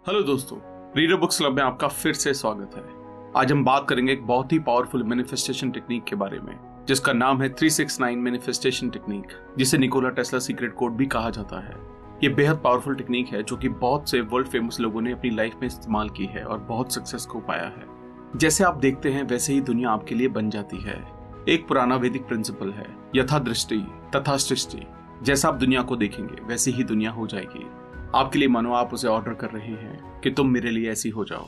Hello दोस्तों, reader books club में आपका फिर से स्वागत है। आज हम बात करेंगे एक बहुत ही पावरफुल मैनिफेस्टेशन टेक्निक के बारे में, जिसका नाम है 369 मैनिफेस्टेशन टेक्निक, जिसे निकोला टेस्ला सीक्रेट कोड भी कहा जाता है। ये बेहद पावरफुल टेक्निक है जो कि बहुत से वर्ल्ड फेमस लोगों ने अपनी लाइफ में इस्तेमाल की है और बहुत सक्सेस को पाया है। जैसे आप देखते हैं वैसे ही दुनिया आपके लिए बन जाती है। एक पुराना वैदिक प्रिंसिपल है, यथा दृष्टि तथा सृष्टि। जैसा आप दुनिया को देखेंगे वैसी ही दुनिया हो जाएगी। आपके लिए मानो आप उसे ऑर्डर कर रहे हैं कि तुम मेरे लिए ऐसी हो जाओ।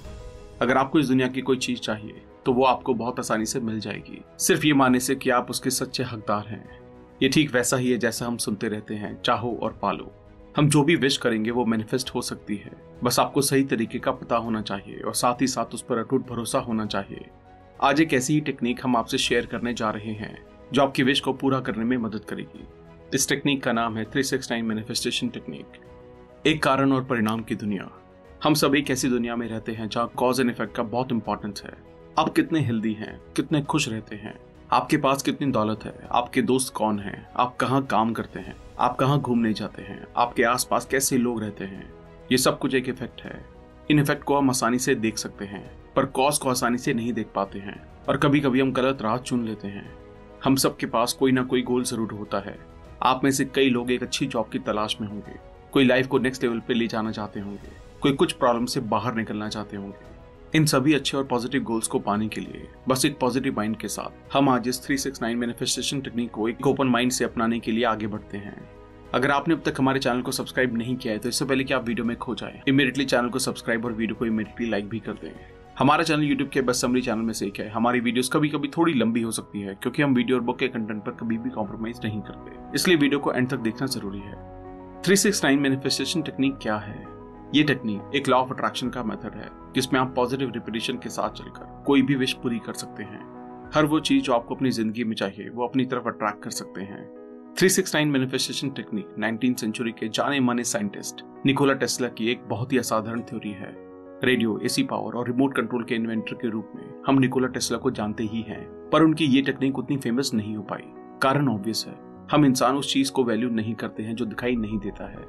अगर आपको इस दुनिया की कोई चीज चाहिए तो वो आपको बहुत आसानी से मिल जाएगी, सिर्फ ये मानने से कि आप उसके सच्चे हकदार हैं। ये ठीक वैसा ही है जैसा हम सुनते रहते हैं, चाहो और पालो। हम जो भी विश करेंगे वो मैनिफेस्ट हो सकती है, बस आपको सही तरीके का पता होना चाहिए और साथ ही साथ उस पर अटूट भरोसा होना चाहिए। आज एक ऐसी ही टेक्निक हम आपसे शेयर करने जा रहे हैं जो आपकी विश को पूरा करने में मदद करेगी। इस टेक्निक का नाम है 369 मैनिफेस्टेशन टेक्निक। एक कारण और परिणाम की दुनिया। हम सब एक ऐसी दुनिया में रहते हैं जहाँ कॉज एंड इफेक्ट का बहुत इंपॉर्टेंस है। आप कितने हेल्दी हैं, कितने खुश रहते हैं, आपके पास कितनी दौलत है, आपके दोस्त कौन हैं, आप कहाँ काम करते हैं, आप कहाँ घूमने जाते हैं, आपके आसपास कैसे लोग रहते हैं, ये सब कुछ एक इफेक्ट है। इन इफेक्ट को हम आसानी से देख सकते हैं पर कॉज को आसानी से नहीं देख पाते हैं और कभी कभी हम गलत राह चुन लेते हैं। हम सबके पास कोई ना कोई गोल जरूर होता है। आप में से कई लोग एक अच्छी जॉब की तलाश में होंगे, कोई लाइफ को नेक्स्ट लेवल पे ले जाना चाहते होंगे, कोई कुछ प्रॉब्लम से बाहर निकलना चाहते होंगे। इन सभी अच्छे और पॉजिटिव गोल्स को पाने के लिए बस एक पॉजिटिव माइंड के साथ हम आज इस 369 मैनिफेस्टेशन टेक्निक को एक ओपन माइंड से अपनाने के लिए आगे बढ़ते हैं। अगर आपने अब तक हमारे चैनल को सब्सक्राइब नहीं किया है तो इससे पहले कि आप वीडियो में खो जाएं, इमीडिएटली चैनल को सब्सक्राइब और वीडियो को इमीडिएटली लाइक भी कर दें। हमारा चैनल यूट्यूब के बेस्ट समरी चैनल में से एक है। हमारी वीडियोस कभी कभी थोड़ी लंबी हो सकती है क्योंकि हम वीडियो और बुक के कंटेंट पर कभी भी कॉम्प्रोमाइज नहीं करते, इसलिए वीडियो को एंड तक देखना जरूरी है। 369 मैनिफेस्टेशन टेक्निक क्या है? ये टेक्निक एक लॉ ऑफ अट्रैक्शन का मेथड है जिसमें आप पॉजिटिव रिपीटिशन के साथ चलकर कोई भी विश पूरी कर सकते हैं। हर वो चीज जो आपको अपनी जिंदगी में चाहिए वो अपनी तरफ अट्रैक्ट कर सकते हैं। 369 मैनिफेस्टेशन टेक्निक 19th सेंचुरी के जाने माने साइंटिस्ट निकोला टेस्ला की एक बहुत ही असाधारण थ्योरी है। रेडियो, एसी पावर और रिमोट कंट्रोल के इन्वेंटर के रूप में हम निकोला टेस्ला को जानते ही हैं, पर उनकी ये टेक्निक उतनी फेमस नहीं हो पाई। कारण ऑब्वियस है, हम इंसान उस चीज को वैल्यू नहीं करते हैं जो दिखाई नहीं देता है।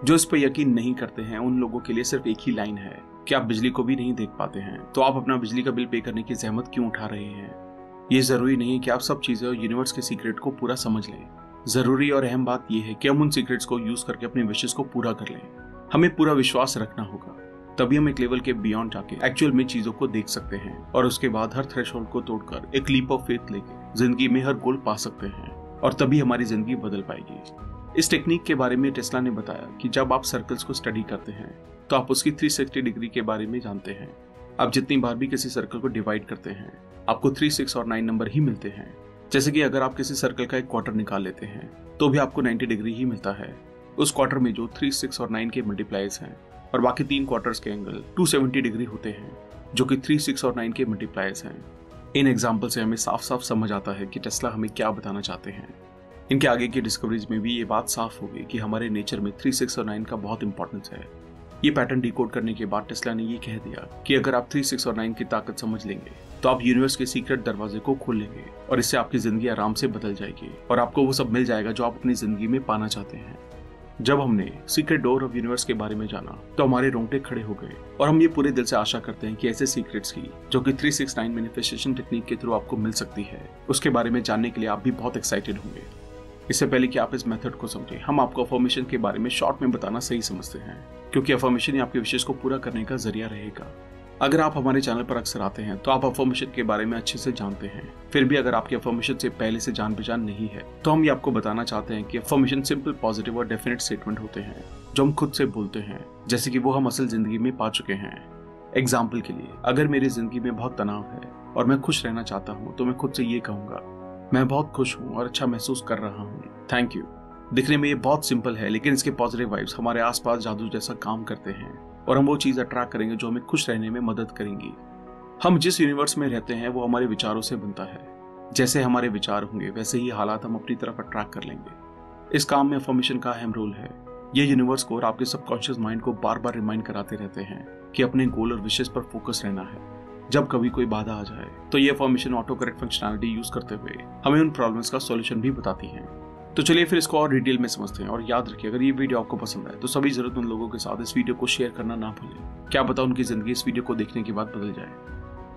जो इस पर यकीन नहीं करते हैं उन लोगों के लिए सिर्फ एक ही लाइन है कि आप बिजली को भी नहीं देख पाते हैं तो आप अपना बिजली का बिल पे करने की जहमत क्यों उठा रहे हैं। ये जरूरी नहीं है कि आप सब चीजें और यूनिवर्स के सीक्रेट को पूरा समझ लें। जरूरी और अहम बात यह है कि हम उन सीक्रेट्स को यूज करके अपने विशेष को पूरा कर लें। हमें पूरा विश्वास रखना होगा, तभी हम एक लेवल के बियॉन्ड जाके एक्चुअल में चीजों को देख सकते हैं और उसके बाद हर थ्रेशोल्ड को तोड़कर एक लीप ऑफ फेथ लेके जिंदगी में हर गोल पा सकते हैं और तभी हमारी जिंदगी बदल पाएगी। इस टेक्निक के बारे में टेस्ला ने बताया कि जब आप सर्कल्स को स्टडी करते हैं तो आप उसकी 360 डिग्री के बारे में जानते हैं। आप जितनी बार भी किसी सर्कल को डिवाइड करते हैं आपको 3, 6 और 9 नंबर ही मिलते हैं। जैसे कि अगर आप किसी सर्कल का एक क्वार्टर निकाल लेते हैं तो भी आपको 90 डिग्री ही मिलता है। उस क्वार्टर में जो 3, 6 और 9 के मल्टीप्लाइज हैं और बाकी 3 क्वार्टर्स के एंगल 270 डिग्री होते हैं जो कि 3, 6 और 9 के मल्टीप्लाइज हैं। इन एग्जाम्पल से हमें साफ साफ समझ आता है कि टेस्ला हमें क्या बताना चाहते हैं। इनके आगे की डिस्कवरीज में भी ये बात साफ हो गई कि हमारे नेचर में 3, 6 और 9 का बहुत इंपॉर्टेंस है। ये पैटर्न डिकोड करने के बाद टेस्ला ने ये कह दिया कि अगर आप 3, 6 और 9 की ताकत समझ लेंगे तो आप यूनिवर्स के सीक्रेट दरवाजे को खोल लेंगे और इससे आपकी जिंदगी आराम से बदल जाएगी और आपको वो सब मिल जाएगा जो आप अपनी जिंदगी में पाना चाहते हैं। जब हमने सीक्रेट डोर ऑफ यूनिवर्स के बारे में जाना तो हमारे रोंगटे खड़े हो गए और हम ये पूरे दिल से आशा करते हैं कि ऐसे सीक्रेट्स की जो कि 369 मैनिफेस्टेशन टेक्निक के थ्रू आपको मिल सकती है, उसके बारे में जानने के लिए आप भी बहुत एक्साइटेड होंगे। इससे पहले कि आप इस मेथड को समझें, हम आपको अफर्मेशन के बारे में शॉर्ट में बताना सही समझते हैं क्योंकि अफर्मेशन ही आपके विशेष को पूरा करने का जरिया रहेगा। अगर आप हमारे चैनल पर अक्सर आते हैं तो आप अफर्मेशन के बारे में अच्छे से जानते हैं। फिर भी अगर आपकी अफर्मेशन से पहले से जान पहचान नहीं है तो हम ये आपको बताना चाहते हैं कि अफर्मेशन सिंपल, पॉजिटिव और डेफिनेट स्टेटमेंट होते हैं जो हम खुद से बोलते हैं, जैसे कि वो हम असल जिंदगी में पा चुके हैं। एग्जाम्पल के लिए, अगर मेरी जिंदगी में बहुत तनाव है और मैं खुश रहना चाहता हूँ तो मैं खुद से ये कहूंगा, मैं बहुत खुश हूँ और अच्छा महसूस कर रहा हूँ, थैंक यू। दिखने में ये बहुत सिंपल है लेकिन इसके पॉजिटिव वाइब्स हमारे आसपास जादू जैसा काम करते हैं और हम वो चीज अट्रैक्ट करेंगे जो हमें खुश रहने में मदद करेंगी। हम जिस यूनिवर्स में रहते हैं वो हमारे विचारों से बनता है। जैसे हमारे विचार होंगे वैसे ही हालात हम अपनी तरफ अट्रैक्ट कर लेंगे। इस काम में अफर्मेशन का अहम रोल है। ये यूनिवर्स को और आपके सबकॉन्शियस माइंड को बार बार रिमाइंड कराते रहते हैं कि अपने गोल और विशेष पर फोकस रहना है। जब कभी कोई बाधा आ जाए तो ये affirmation auto correct functionality use करते हुए हमें उन प्रॉब्लम्स का सॉल्यूशन भी बताती है। तो चलिए फिर इसको और डिटेल में समझते हैं और याद रखिए, अगर ये वीडियो आपको पसंद आए तो सभी जरूरतमंद लोगों के साथ इस वीडियो को शेयर करना ना भूलें। क्या पता उनकी जिंदगी इस वीडियो को देखने के बाद बदल जाए।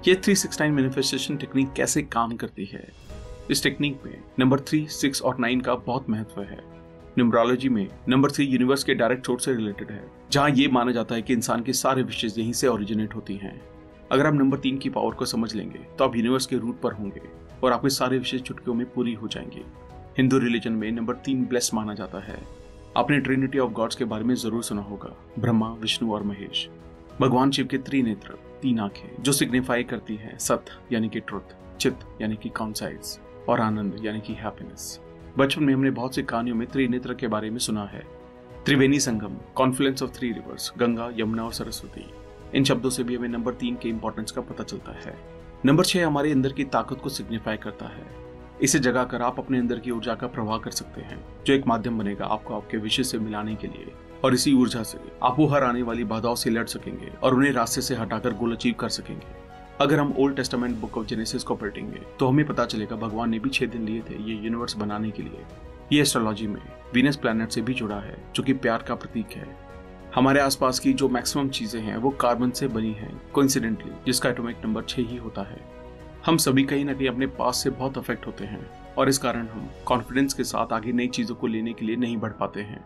ये 369 मैनिफेस्टेशन टेक्निक कैसे काम करती है? इस टेक्निक में नंबर 3, 6 और 9 का बहुत महत्व है। न्यूमरोलॉजी में नंबर 3 यूनिवर्स के डायरेक्ट सोर्स से रिलेटेड है, जहां ये माना जाता है कि इंसान के सारे विशेष यहीं से ओरिजिनेट होती हैं। अगर आप नंबर 3 की पावर को समझ लेंगे तो आप यूनिवर्स के रूट पर होंगे और आपके सारे विशेष चुटकियों में पूरी हो जाएंगे। हिंदू रिलीजन में नंबर 3 ब्लेस्ड माना जाता है। आपने ट्रिनिटी ऑफ गॉड्स के बारे में जरूर सुना होगा, ब्रह्मा, विष्णु और महेश। भगवान शिव के त्रिनेत्र, 3 आंखें, जो सिग्निफाई करती है सत्य यानी कि ट्रुथ, चित्त यानी कि कॉन्साइड्स और आनंद यानी कि हैप्पीनेस। बचपन में हमने बहुत सी कहानियों में त्रिनेत्र के बारे में सुना है। Triveni Sangam, confluence of 3 rivers, Ganga, Yamuna और सरस्वती। इन शब्दों से भी हमें नंबर 3 के इंपॉर्टेंस का पता चलता है। नंबर 6 हमारे अंदर की ताकत को सिग्निफाई करता है। इसे जगाकर आप अपने अंदर की ऊर्जा का प्रवाह कर सकते हैं, जो एक माध्यम बनेगा आपको आपके विषय से मिलाने के लिए। और इसी ऊर्जा से आप वो हर आने वाली बाधाओं से लड़ सकेंगे और उन्हें रास्ते से हटाकर गोल अचीव कर सकेंगे। अगर हम old testament book of genesis को पढ़ेंगे तो हमें पता चलेगा भगवान ने भी 6 दिन लिए थे ये यूनिवर्स बनाने के लिए। ये एस्ट्रोलॉजी में वीनस प्लैनेट से भी जुड़ा है, जो कि प्यार का प्रतीक है। हमारे आसपास की जो मैक्सिमम चीजें हैं वो कार्बन से बनी हैं, कोइंसिडेंटली, जिसका एटॉमिक नंबर 6 ही होता है। हम सभी कहीं ना कहीं अपने पास से बहुत अफेक्ट होते हैं और इस कारण हम कॉन्फिडेंस के साथ आगे नई चीजों को लेने के लिए नहीं बढ़ पाते हैं।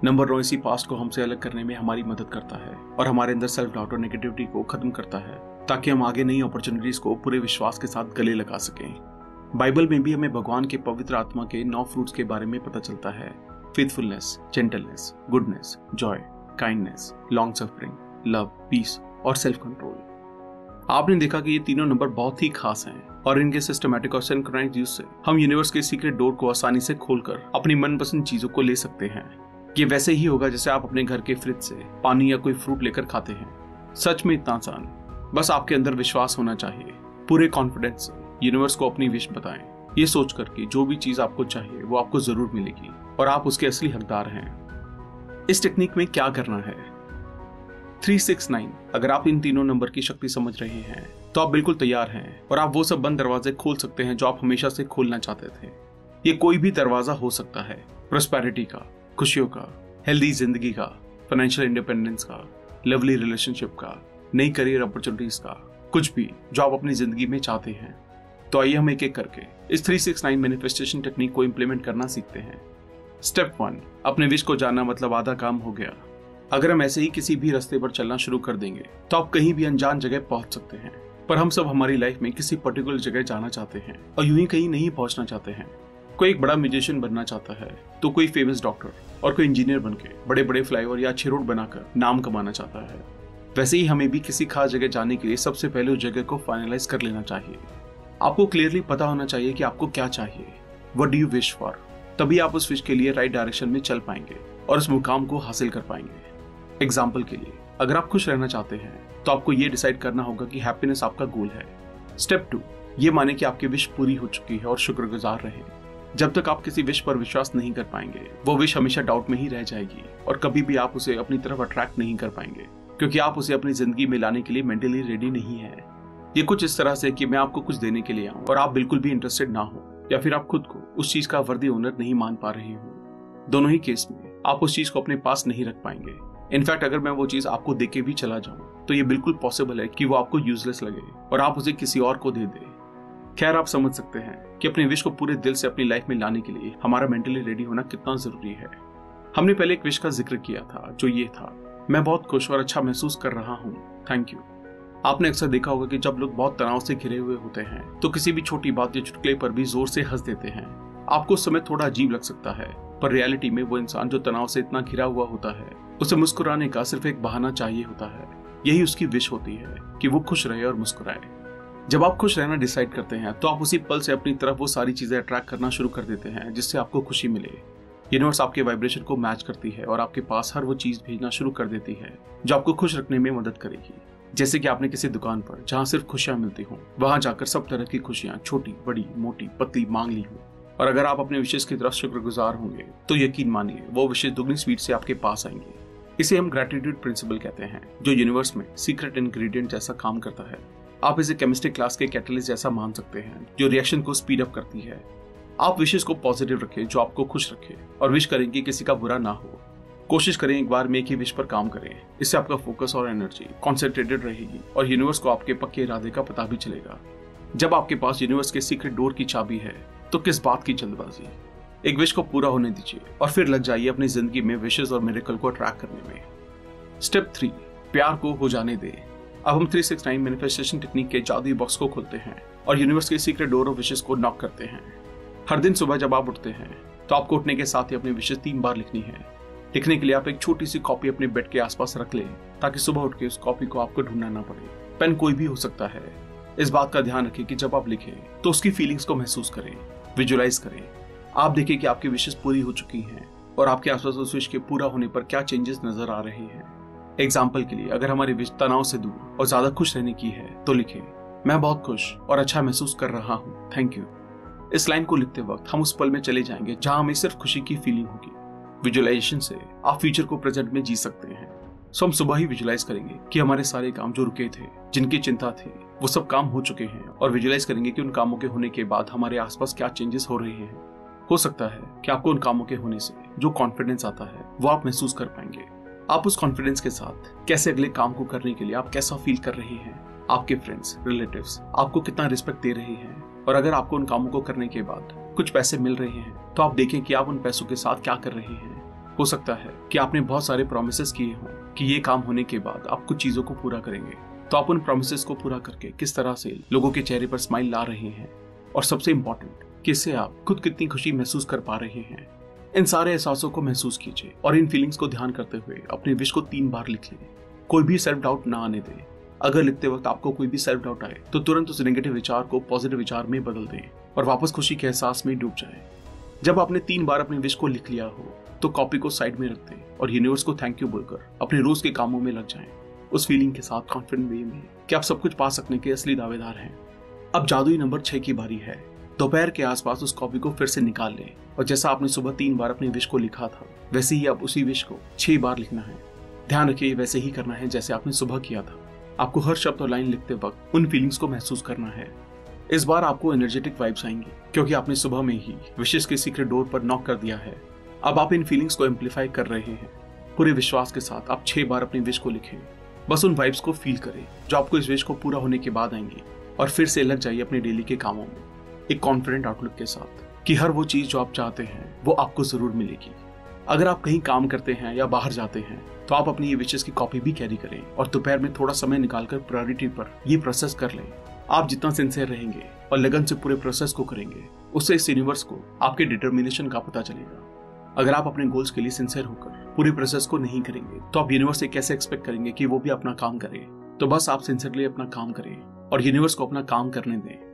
नंबर 9 इसी पास्ट को हमसे अलग करने में हमारी मदद करता है और हमारे अंदर सेल्फ डाउट और नेगेटिविटी को खत्म करता है, ताकि हम आगे नई अपॉर्चुनिटीज को पूरे विश्वास के साथ गले लगा सकें। बाइबल में भी हमें भगवान के पवित्र आत्मा के 9 फ्रूट्स के बारे में पता चलता है। Faithfulness, gentleness, goodness, joy, kindness, long suffering, love, peace और सेल्फ कंट्रोल। आपने देखा कि ये तीनों नंबर बहुत ही खास हैं और इनके सिस्टमैटिक और सिंक्रोनाइज्ड यूज से हम यूनिवर्स के सीक्रेट डोर को आसानी से खोलकर अपनी मनपसंद चीजों को ले सकते हैं। ये वैसे ही होगा जैसे आप अपने घर के फ्रिज से पानी या कोई फ्रूट लेकर खाते हैं। सच में इतना आसान, बस आपके अंदर विश्वास होना चाहिए। पूरे कॉन्फिडेंस से यूनिवर्स को अपनी विश बताएं, ये सोचकर कि जो भी चीज आपको चाहिए वो आपको जरूर मिलेगी और आप उसके असली हकदार हैं। इस टेक्निक में क्या करना है? 369, अगर आप इन तीनों नंबर की शक्ति समझ रहे हैं तो आप बिल्कुल तैयार हैं और आप वो सब बंद दरवाजे खोल सकते हैं जो आप हमेशा से खोलना चाहते थे। ये कोई भी दरवाजा हो सकता है, प्रोस्पेरिटी का, खुशियों का, हेल्दी जिंदगी का, फाइनेंशियल इंडिपेंडेंस का, लवली रिलेशनशिप का, नई करियर अपॉर्चुनिटीज का, कुछ भी जो आप अपनी जिंदगी में चाहते हैं। तो आइए हम एक एक करके इस 369 मैनिफेस्टेशन टेक्निक को इंप्लीमेंट करना सीखते हैं। स्टेप 1, अपने विश को जानना, मतलब आधा काम हो गया। अगर हम ऐसे ही किसी भी रास्ते पर चलना शुरू कर देंगे तो आप कहीं भी अनजान जगह पहुंच सकते हैं। पर हम सब हमारी लाइफ में किसी पर्टिकुलर जगह जाना चाहते हैं और यूं ही कहीं नहीं पहुंचना चाहते हैं। कोई एक बड़ा म्यूजिशियन बनना चाहता है तो कोई फेमस डॉक्टर और कोई इंजीनियर बनके बड़े बड़े फ्लाईओवर या अच्छे रोड बनाकर नाम कमाना चाहता है। वैसे ही हमें भी किसी खास जगह जाने के लिए सबसे पहले उस जगह को फाइनलाइज कर लेना चाहिए। आपको क्लियरली पता होना चाहिए कि आपको क्या चाहिए, what do you wish for. तभी आप उस विश के लिए राइट डायरेक्शन में चल पाएंगे और उस मुकाम को हासिल कर पाएंगे। एग्जाम्पल के लिए, अगर आप खुश रहना चाहते हैं तो आपको ये डिसाइड करना होगा कि हैप्पीनेस आपका गोल है। स्टेप 2, ये माने कि आपकी विश पूरी हो चुकी है और शुक्रगुजार रहें। जब तक आप किसी विश पर विश्वास नहीं कर पाएंगे वो विश हमेशा डाउट में ही रह जाएगी और कभी भी आप उसे अपनी तरफ अट्रैक्ट नहीं कर पाएंगे, क्योंकि आप उसे अपनी जिंदगी में लाने के लिए मेंटली रेडी नहीं है। ये कुछ इस तरह से कि मैं आपको कुछ देने के लिए आऊं और आप बिल्कुल भी इंटरेस्टेड ना हो, या फिर आप खुद को उस चीज का वर्दी ओनर नहीं मान पा रहे हो। दोनों ही केस में आप उस चीज को अपने पास नहीं रख पाएंगे। इनफैक्ट अगर मैं वो चीज आपको देके भी चला जाऊं तो ये बिल्कुल पॉसिबल है कि वो आपको यूजलेस लगे और आप उसे किसी और को दे दे। खैर, आप समझ सकते हैं कि अपने विश को पूरे दिल से अपनी लाइफ में लाने के लिए हमारा मेंटली रेडी होना कितना जरूरी है। हमने पहले एक विश का जिक्र किया था जो ये था, मैं बहुत खुश और अच्छा महसूस कर रहा हूँ, थैंक यू। आपने अक्सर देखा होगा कि जब लोग बहुत तनाव से घिरे हुए होते हैं तो किसी भी छोटी बात या चुटकुले पर भी जोर से हंस देते हैं। आपको उस समय थोड़ा अजीब लग सकता है, पर रियलिटी में वो इंसान जो तनाव से इतना घिरा हुआ होता है उसे मुस्कुराने का सिर्फ एक बहाना चाहिए होता है। यही उसकी विश होती है कि वो खुश रहे और मुस्कुराए। जब आप खुश रहना डिसाइड करते हैं तो आप उसी पल से अपनी तरफ वो सारी चीजें अट्रैक्ट करना शुरू कर देते हैं जिससे आपको खुशी मिले। यूनिवर्स आपके वाइब्रेशन को मैच करती है और आपके पास हर वो चीज भेजना शुरू कर देती है जो आपको खुश रखने में मदद करेगी। जैसे कि आपने किसी दुकान पर जहाँ सिर्फ खुशियां मिलती हों वहां जाकर सब तरह की खुशियां, छोटी, बड़ी, मोटी, पतली, मांग ली हो। और अगर आप अपने विशेष की तरफ शुक्रगुजार होंगे तो यकीन मानिए वो विशेष दुगनी स्पीड से आपके पास आएंगे। इसे हम ग्रेटिट्यूड प्रिंसिपल कहते हैं, जो यूनिवर्स में सीक्रेट इंग्रेडिएंट जैसा काम करता है। आप इसे केमिस्ट्री क्लास के कैटलिस्ट जैसा मान सकते हैं जो रिएक्शन को स्पीड अप करती है। आप विशेष को पॉजिटिव रखें जो आपको खुश रखे और विश करें कि किसी का बुरा ना हो। कोशिश करें एक बार में एक ही विश पर काम करें। इससे आपका फोकस और एनर्जी कॉन्सेंट्रेटेड रहेगी और यूनिवर्स को आपके पक्के इरादे का पता भी चलेगा। जब आपके पास यूनिवर्स के सीक्रेट डोर की चाबी है तो किस बात की जल्दबाजी। एक विश को पूरा होने दीजिए और फिर लग जाइए अपनी जिंदगी में विशेस और मिरेकल को अट्रैक्ट करने में। स्टेप 3, प्यार को हो जाने दे। अब हम 369 मैनिफेस्टेशन टेक्निक के जादुई बॉक्स को खोलते हैं और यूनिवर्स के सीक्रेट डोर ऑफ विशेस को नॉक करते हैं। हर दिन सुबह जब आप उठते हैं तो आपको उठने के साथ ही अपनी विशेस 3 बार लिखनी है। लिखने के लिए आप एक छोटी सी कॉपी अपने बेड के आसपास रख लें ताकि सुबह उठ के उस कॉपी को आपको ढूंढना ना पड़े। पेन कोई भी हो सकता है। इस बात का ध्यान रखें कि जब आप लिखें तो उसकी फीलिंग्स को महसूस करें, विजुअलाइज करें। आप देखें कि आपकी विशेस पूरी हो चुकी हैं और आपके आसपास उस विश के पूरा होने पर क्या चेंजेस नजर आ रहे हैं। एग्जाम्पल के लिए, अगर हमारी विश तनाव से दूर और ज्यादा खुश रहने की है तो लिखें, मैं बहुत खुश और अच्छा महसूस कर रहा हूँ, थैंक यू। इस लाइन को लिखते वक्त हम उस पल में चले जाएंगे जहां हमें सिर्फ खुशी की फीलिंग होगी। विजुअलाइजेशन से आप फ्यूचर को प्रेजेंट में जी सकते हैं। सो हम सुबह ही विजुअलाइज करेंगे कि हमारे सारे काम जो रुके थे, जिनकी चिंता थी, वो सब काम हो चुके हैं और विजुअलाइज करेंगे कि उन कामों के होने के बाद हमारे आसपास क्या चेंजेस हो रहे हैं। हो सकता है कि आपको उन कामों के होने से जो कॉन्फिडेंस आता है वो आप महसूस कर पाएंगे। आप उस कॉन्फिडेंस के साथ कैसे अगले काम को करने के लिए आप कैसा फील कर रहे हैं, आपके फ्रेंड्स, रिलेटिव्स आपको कितना रिस्पेक्ट दे रहे हैं, और अगर आपको उन कामों को करने के बाद कुछ पैसे मिल रहे हैं तो आप देखें कि आप उन पैसों के साथ क्या कर रहे हैं। हो सकता है कि आपने बहुत सारे प्रॉमिसेस किए हों कि ये काम होने के बाद आप कुछ चीजों को पूरा करेंगे, तो आप उन प्रॉमिसेस को पूरा करके किस तरह से लोगों के चेहरे पर स्माइल ला रहे हैं, और सबसे इम्पोर्टेंट कि इससे आप खुद कितनी खुशी महसूस कर पा रहे हैं। इन सारे एहसासों को महसूस कीजिए और इन फीलिंग्स को ध्यान करते हुए अपने विश को 3 बार लिख लें। कोई भी सेल्फ डाउट ना आने दें। अगर लिखते वक्त आपको कोई भी सेल्फ डाउट आए तो तुरंत उस नेगेटिव विचार को पॉजिटिव विचार में बदल दें और वापस खुशी के एहसास में डूब जाएं। जब आपने 3 बार अपनी विश को लिख लिया हो तो कॉपी को साइड में रख दें और यूनिवर्स को थैंक यू बोलकर अपने रोज के कामों में लग जाएं, उस फीलिंग के साथ कॉन्फिडेंट वे में कि आप सब कुछ पा सकने के असली दावेदार हैं। अब जादुई नंबर 6 की बारी है। दोपहर के आसपास उस कॉपी को फिर से निकाल लें और जैसा आपने सुबह 3 बार अपनी विश को लिखा था वैसे ही अब उसी विश को 6 बार लिखना है। ध्यान रखिए वैसे ही करना है जैसे आपने सुबह किया था। आपको हर शब्द और लाइन लिखते वक्त उन फीलिंग्स को महसूस करना है। इस बार आपको एनर्जेटिक वाइब्स आएंगी क्योंकि आपने सुबह में ही विशेष के सीक्रेट डोर पर नॉक कर दिया है। अब आप इन फीलिंग्स को एम्पलीफाई कर रहे हैं। पूरे विश्वास के साथ आप 6 बार अपनी विश को लिखें। बस उन वाइब्स को फील करें जो आपको इस विश को पूरा होने के बाद आएंगी और फिर से लग जाइए अपने डेली के कामों में एक कॉन्फिडेंट आउटलुक के साथ कि हर वो चीज जो आप चाहते हैं वो आपको जरूर मिलेगी। अगर आप कहीं काम करते हैं या बाहर जाते हैं तो आप अपनी ये विशेस की कॉपी भी कैरी करें और दोपहर में थोड़ा समय निकालकर प्रायोरिटी पर ये प्रोसेस कर लें। आप जितना सिंसियर रहेंगे और लगन से पूरे प्रोसेस को करेंगे उससे इस यूनिवर्स को आपके डिटर्मिनेशन का पता चलेगा। अगर आप अपने गोल्स के लिए सिंसियर होकर पूरे प्रोसेस को नहीं करेंगे तो आप यूनिवर्स से कैसे एक्सपेक्ट करेंगे कि वो भी अपना काम करे। तो बस आप सिंसियरली अपना काम करें और यूनिवर्स को अपना काम करने दें।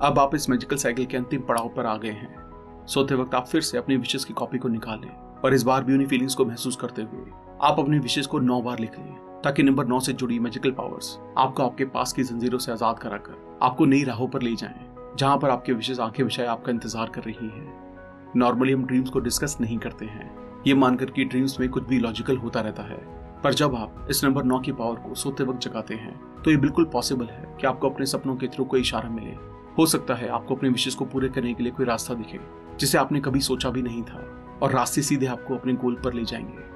अब आप इस मैजिकल साइकिल के अंतिम पड़ाव पर आ गए हैं। सोते वक्त आप फिर से अपनी विशेस की कॉपी को निकालें और इस बार भी उन्हीं फीलिंग्स को महसूस करते हुए आप अपनी विशेस को 9 बार लिख लें ताकि नंबर 9 से जुड़ी मैजिकल पावर्स आपको आपके पास की जंजीरों से आजाद कराकर आपको नई राहों पर ले जाएं जहां पर आपके विशेष आंखें विषय आपका इंतजार कर रही हैं। नॉर्मली हम ड्रीम्स को डिस्कस नहीं करते हैं ये मानकर कि ड्रीम्स में कुछ भी लॉजिकल होता रहता है, पर जब आप इस नंबर 9 की पावर को सोते वक्त जगाते हैं तो ये बिल्कुल पॉसिबल है कि आपको अपने सपनों के थ्रू कोई इशारा मिले। हो सकता है आपको अपने विशेष को पूरे करने के लिए कोई रास्ता दिखे जिसे आपने कभी सोचा भी नहीं था और रास्ते सीधे आपको अपने गोल पर ले जाएंगे।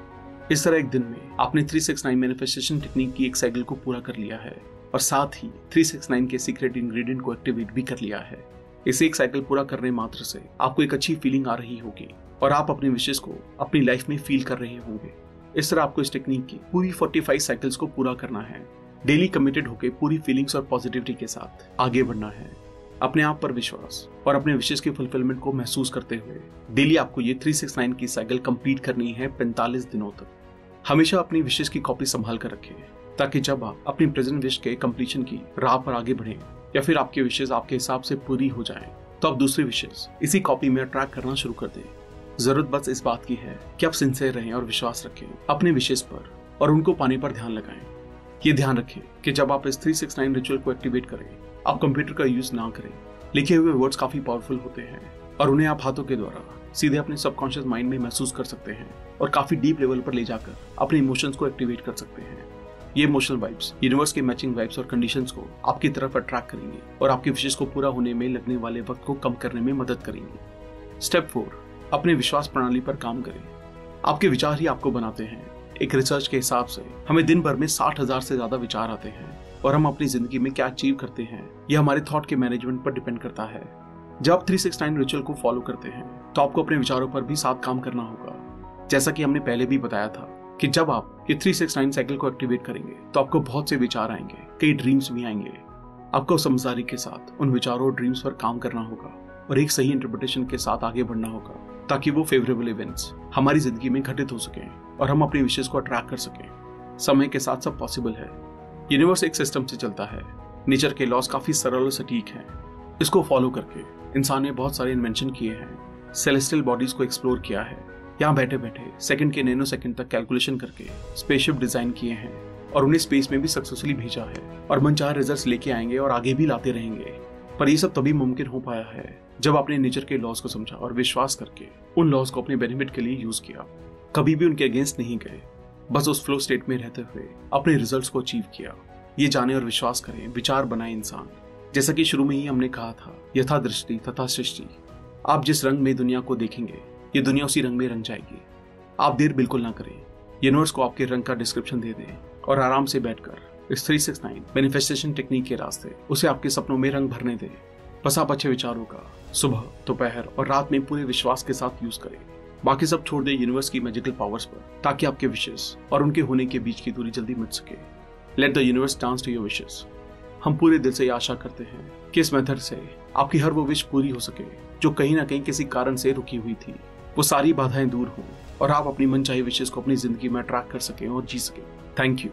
इस तरह एक दिन में आपने 369 मैनिफेस्टेशन टेक्निक की एक साइकिल को पूरा कर लिया है और साथ ही 369 के सीक्रेट इंग्रेडिएंट को एक्टिवेट भी कर लिया है। इस एक साइकिल पूरा करने मात्र से आपको एक अच्छी फीलिंग आ रही होगी और आप अपने विशेष को अपनी लाइफ में फील कर रहे होंगे। इस तरह आपको इस टेक्निक की पूरी 45 साइकिल्स को पूरा करना है। डेली कमिटेड होकर पूरी फीलिंग्स और पॉजिटिविटी के साथ आगे बढ़ना है। अपने आप पर विश्वास और अपने विशेष के फुलफिलमेंट को महसूस करते हुए डेली आपको ये 369 की साइकिल कंप्लीट करनी है 45 दिनों तक। हमेशा अपनी विशेष की कॉपी संभाल कर रखें ताकि जब आप अपनी प्रेजेंट विश के कंप्लीशन की राह पर आगे बढ़ें या फिर आपके विशेष आपके हिसाब से पूरी हो जाएं, तो आप दूसरी विशेष इसी कॉपी में अट्रैक्ट करना शुरू कर दें। जरूरत बस इस बात की है कि आप सिंसियर रहें और विश्वास रखें अपने विशेष पर और उनको पाने पर ध्यान लगाएं। ये ध्यान रखें कि जब आप इस 369 रिचुअल को एक्टिवेट करें आप कंप्यूटर का यूज ना करें। लिखे हुए वर्ड्स काफी पावरफुल होते हैं और उन्हें आप हाथों के द्वारा सीधे अपने सबकॉन्शियस माइंड में महसूस कर सकते हैं और काफी डीप लेवल पर ले जाकर अपने इमोशंस को एक्टिवेट कर सकते हैं। ये इमोशनल वाइब्स यूनिवर्स के मैचिंग वाइब्स और कंडीशंस को आपकी तरफ अट्रैक्ट करेंगे और आपके विशेष को पूरा होने में लगने वाले वक्त को कम करने में मदद करेंगे। स्टेप 4, अपने विश्वास प्रणाली पर काम करें। आपके विचार ही आपको बनाते हैं। एक रिसर्च के हिसाब से हमें दिन भर में 60,000 से ज्यादा विचार आते हैं और हम अपनी जिंदगी में क्या अचीव करते हैं यह हमारे थॉट के मैनेजमेंट पर डिपेंड करता है। जब आप 369 रिचुअल को फॉलो करते हैं तो आपको अपने विचारों पर भी साथ काम करना होगा। जैसा कि हमने पहले भी बताया था कि जब आप ये 369 साइकिल को एक्टिवेट करेंगे तो आपको बहुत से विचार आएंगे, कई ड्रीम्स भी आएंगे। आपको समझदारी के साथ उन विचारों और ड्रीम्स पर काम करना होगा और एक सही इंटरप्रिटेशन के साथ आगे बढ़ना होगा ताकि वो फेवरेबल इवेंट्स हमारी जिंदगी में घटित हो सके और हम अपने विशेष को अट्रैक्ट कर सकें। समय के साथ सब पॉसिबल है। यूनिवर्स एक सिस्टम से चलता है। नेचर के लॉज काफी सरल और सटीक हैं। इसको फॉलो करके इंसान ने बहुत सारे इन्वेंशन किए हैं, सेलेस्टियल बॉडीज को एक्सप्लोर किया है, यहाँ बैठे बैठे सेकंड के नैनो सेकंड तक कैलकुलेशन करके स्पेसशिप डिजाइन किए हैं और उन्हें स्पेस में भी सक्सेसफुली भेजा है और मनचाहे रिजल्ट्स लेके आएंगे और आगे भी लाते रहेंगे। पर ये सब तभी मुमकिन हो पाया है जब आपने नेचर के लॉज को समझा और विश्वास करके उन लॉज को अपने बेनिफिट के लिए यूज किया। कभी भी उनके अगेंस्ट नहीं गए, बस उस फ्लो स्टेट में रहते हुए अपने रिजल्ट्स को अचीव किया। ये जाने और विश्वास करें, विचार बनाए इंसान। जैसा कि शुरू में ही हमने कहा था, यथा दृष्टि तथा सृष्टि। आप जिस रंग में दुनिया को देखेंगे ये दुनिया उसी रंग में रंग जाएगी। आप देर बिल्कुल ना करें, यूनिवर्स को आपके रंग का डिस्क्रिप्शन दे दें और आराम से बैठकर इस 369 मैनिफेस्टेशन टेक्निक के रास्ते उसे आपके सपनों में रंग भरने दें। बस आप अच्छे विचारों का सुबह, दोपहर और रात में पूरे विश्वास के साथ यूज करें। बाकी सब छोड़ दें यूनिवर्स की मैजिकल पावर्स पर, ताकि आपके विशेष और उनके होने के बीच की दूरी जल्दी मिट सके। Let the universe dance to your wishes. हम पूरे दिल से आशा करते हैं कि इस मेथड से आपकी हर वो विश पूरी हो सके जो कहीं ना कहीं किसी कारण से रुकी हुई थी। वो सारी बाधाएं दूर हों और आप अपनी मनचाही विशेष को अपनी जिंदगी में अट्रैक्ट कर सकें और जी सकें। Thank you.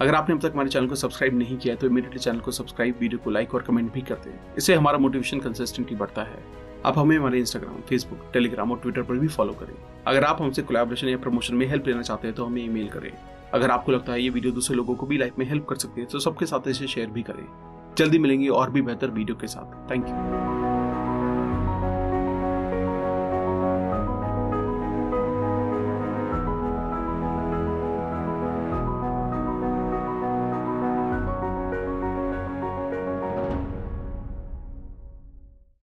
अगर आपने अब तक हमारे चैनल को सब्सक्राइब नहीं किया है तो इमीडिएटली चैनल को सब्सक्राइब, वीडियो को लाइक और कमेंट भी कर दें। इससे हमारा मोटिवेशन कंसिस्टेंटली बढ़ता है। आप हमें हमारे इंस्टाग्राम, फेसबुक, टेलीग्राम और ट्विटर पर भी फॉलो करें। अगर आप हमसे कोलैबोरेशन या प्रमोशन में हेल्प लेना चाहते हैं तो हमें ईमेल करें। अगर आपको लगता है ये वीडियो दूसरे लोगों को भी लाइफ में हेल्प कर सकती है तो सबके साथ इसे शेयर भी करें। जल्दी मिलेंगे और भी बेहतर वीडियो के साथ। Thank you.